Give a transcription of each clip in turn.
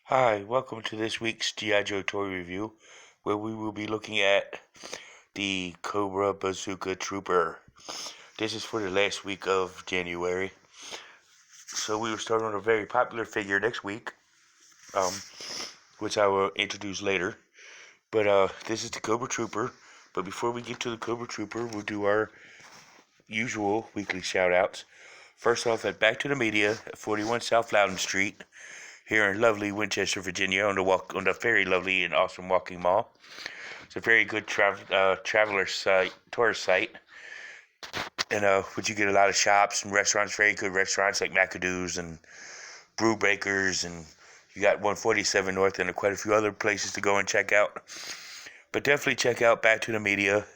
Hi, welcome to this week's G.I. Joe toy review, where we will be looking at the Cobra Bazooka Trooper. This is for the last week of January. So we will start on a very popular figure next week, um, which I will introduce later. But this is the Cobra Trooper. But before we get to the Cobra Trooper, we'll do our usual weekly shout-outs. First off, at Back to the Media at 41 South Loudon Street, here in lovely Winchester, Virginia, on the very lovely and awesome walking mall. It's a very good traveler site, tourist site, and which you get a lot of shops and restaurants, very good restaurants like McAdoo's and Brew Bakers, and you got 147 North and quite a few other places to go and check out. But definitely check out Back to the Media,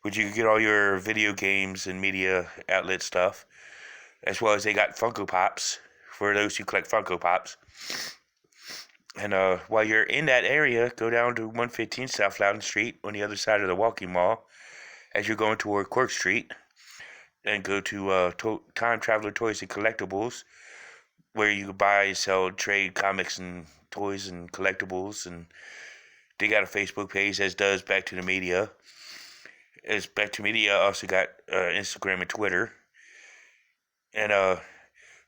which you can get all your video games and media outlet stuff, as well as they got Funko Pops for those who collect Funko Pops. And while you're in that area, go down to 115 South Loudon Street on the other side of the walking mall as you're going toward Cork Street, and go to Time Traveler Toys and Collectibles, where you can buy and sell trade comics and toys and collectibles. And they got a Facebook page, as does Back to the Media. As Back to Media also got Instagram and Twitter. And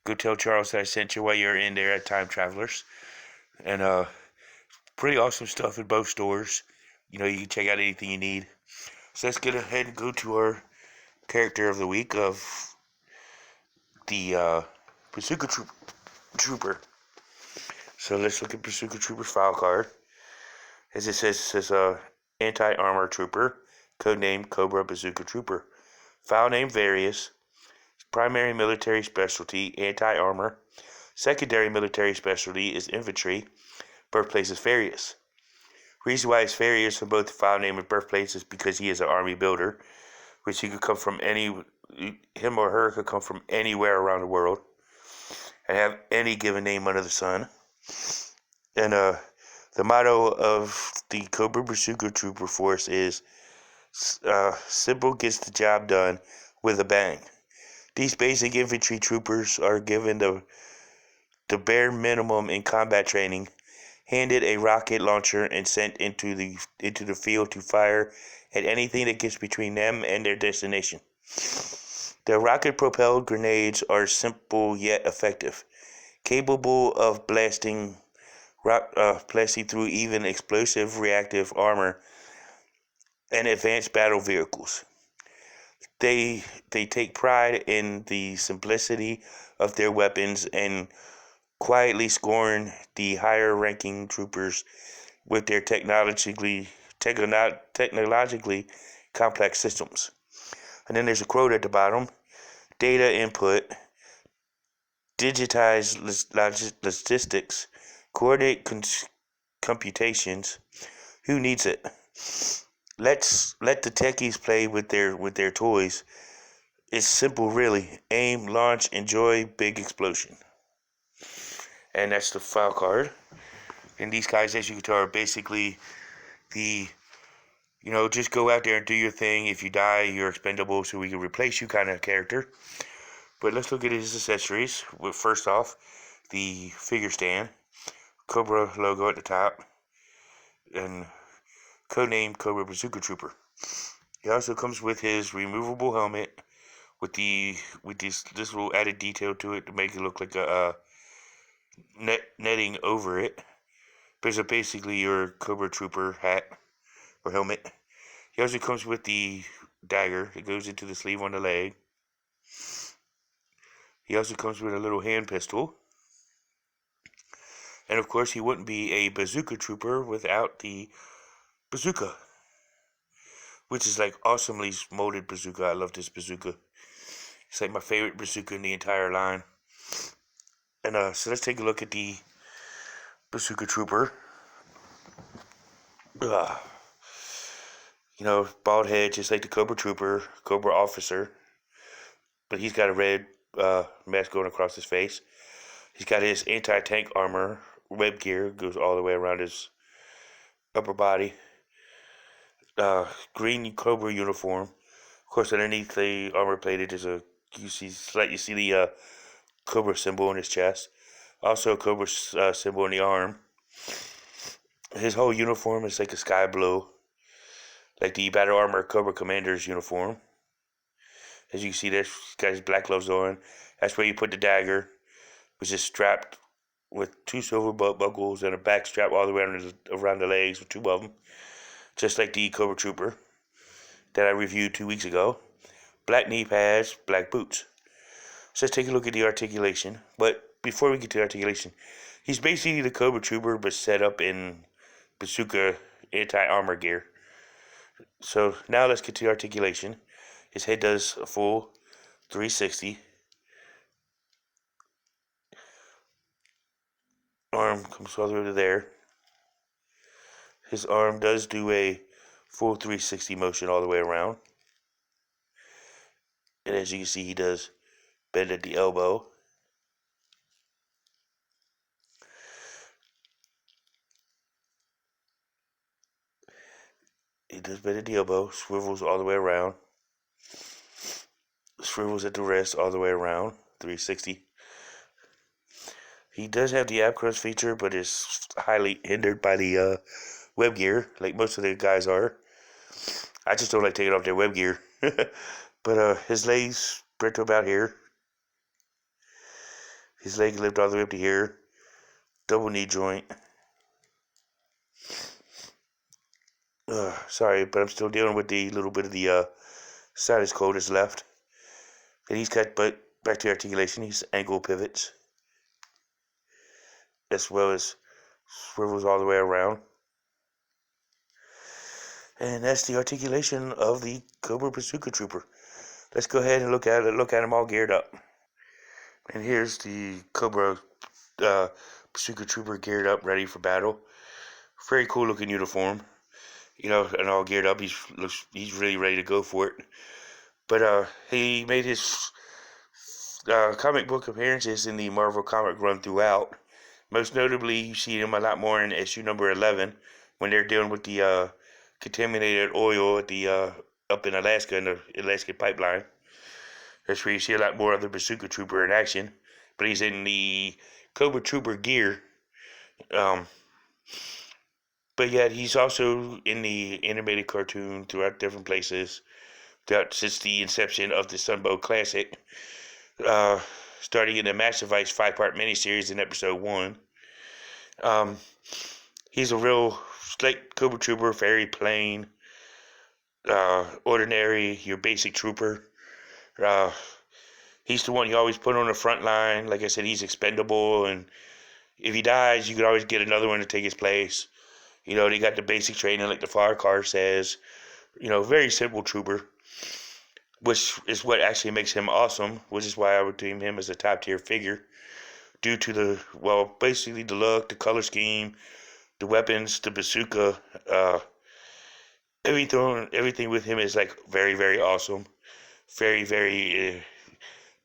go tell Charles that I sent you while you're in there at Time Travelers. And pretty awesome stuff in both stores. You know, you can check out anything you need. So let's get ahead and go to our character of the week of the Bazooka Trooper. So let's look at Bazooka Trooper's file card. As it says Anti-Armor Trooper, codename Cobra Bazooka Trooper. File name various. Primary military specialty, anti-armor. Secondary military specialty is infantry. Birthplace is various. Reason why it's various for both the file name and birthplace is because he is an army builder, which him or her could come from anywhere around the world and have any given name under the sun. And the motto of the Cobra Bazooka Trooper Force is simple gets the job done with a bang. These basic infantry troopers are given the bare minimum in combat training, handed a rocket launcher, and sent into the field to fire at anything that gets between them and their destination. The rocket-propelled grenades are simple yet effective, capable of blasting through even explosive reactive armor and advanced battle vehicles. They take pride in the simplicity of their weapons and quietly scorn the higher-ranking troopers with their technologically complex systems. And then there's a quote at the bottom: data input, digitized logistics, coordinate computations. Who needs it? Let the techies play with their toys. It's simple, really. Aim, launch, enjoy, big explosion. And that's the file card. And these guys, as you can tell, are basically just go out there and do your thing. If you die, you're expendable, so we can replace you kind of character. But let's look at his accessories. First off, the figure stand, Cobra logo at the top, and codename Cobra Bazooka Trooper. He also comes with his removable helmet with this little added detail to it to make it look like a netting over it. There's basically your Cobra Trooper hat or helmet. He also comes with the dagger that goes into the sleeve on the leg. He also comes with a little hand pistol. And of course, he wouldn't be a Bazooka Trooper without the bazooka, which is like awesomely molded bazooka. I love this bazooka. It's like my favorite bazooka in the entire line. And so let's take a look at the Bazooka Trooper. Bald head, just like the Cobra Trooper, Cobra Officer. But he's got a red mask going across his face. He's got his anti-tank armor, web gear, goes all the way around his upper body. Green Cobra uniform. Of course, underneath the armor plated is you see the Cobra symbol on his chest. Also a Cobra symbol on the arm. His whole uniform is like a sky blue, like the Battle Armor Cobra Commander's uniform. As you can see, there's he's got his black gloves on. That's where you put the dagger, which is strapped with 2 silver belt buckles and a back strap all the way around the legs with 2 of them, just like the Cobra Trooper that I reviewed 2 weeks ago. Black knee pads, black boots. So let's take a look at the articulation. But before we get to the articulation, he's basically the Cobra Trooper, but set up in bazooka anti-armor gear. So now let's get to the articulation. His head does a full 360. Arm comes all the way to there. His arm does do a full 360 motion all the way around. And as you can see, he does bend at the elbow. He does bend at the elbow, swivels all the way around. Swivels at the wrist all the way around, 360. He does have the ab crunch feature, but is highly hindered by the web gear, like most of the guys are. I just don't like taking off their web gear. But his legs spread to about here. His leg lift all the way up to here. Double knee joint. Sorry, but I'm still dealing with the little bit of the sinus cold that's left. And he's got back to articulation. He's ankle pivots, as well as swivels all the way around. And that's the articulation of the Cobra Bazooka Trooper. Let's go ahead and look at him all geared up. And here's the Cobra Bazooka Trooper geared up, ready for battle. Very cool looking uniform. You know, and all geared up. He's really ready to go for it. But he made his comic book appearances in the Marvel comic run throughout. Most notably, you see him a lot more in issue number 11 when they're dealing with the contaminated oil at the up in Alaska, in the Alaska pipeline. That's where you see a lot more of the Bazooka Trooper in action. But he's in the Cobra Trooper gear. But yet he's also in the animated cartoon throughout different places since the inception of the Sunbow Classic. Starting in the Massive Ice 5-part miniseries in episode 1. He's a real like Cobra Trooper, very plain, ordinary, your basic trooper. He's the one you always put on the front line. Like I said, he's expendable, and if he dies, you can always get another one to take his place. You know, they got the basic training, like the fire car says. You know, very simple trooper, which is what actually makes him awesome, which is why I would deem him as a top tier figure, due to basically the look, the color scheme, the weapons, the bazooka, everything with him is like very, very awesome. Very, very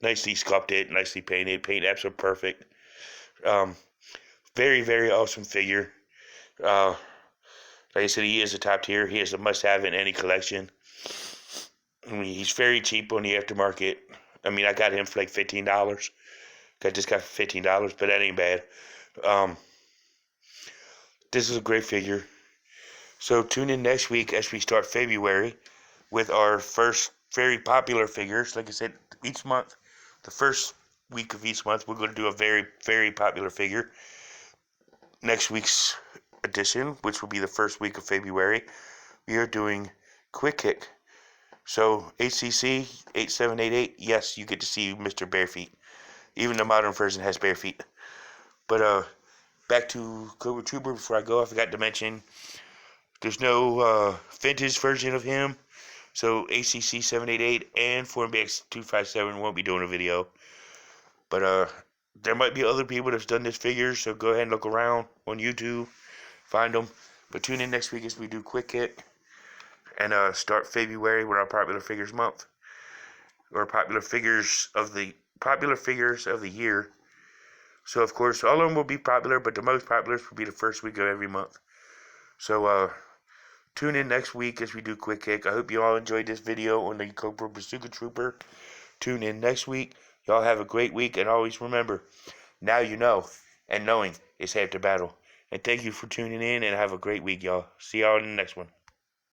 nicely sculpted, nicely painted. Paint apps are perfect. Very, very awesome figure. Like I said, he is a top tier. He is a must-have in any collection. I mean, he's very cheap on the aftermarket. I mean, I got him for like $15. I just got for $15, but that ain't bad. This is a great figure. So tune in next week as we start February with our first very popular figures. Like I said, each month, the first week of each month, we're going to do a very, very popular figure. Next week's edition, which will be the first week of February, we are doing Quick Kick. So HCC 8788, yes, you get to see Mr. Barefeet. Even the modern version has bare feet. But back to Cobra Trooper before I go. I forgot to mention there's no vintage version of him. So HCC 788 and Formbex 257 won't be doing a video. But there might be other people that's done this figure, so go ahead and look around on YouTube, find them. But tune in next week as we do Quick Hit and start February with our popular figures month, or popular figures of the year. So of course all of them will be popular, but the most popular will be the first week of every month. So tune in next week as we do Quick Kick. I hope you all enjoyed this video on the Cobra Bazooka Trooper. Tune in next week. Y'all have a great week, and always remember, now you know, and knowing is half the battle. And thank you for tuning in, and have a great week, y'all. See y'all in the next one.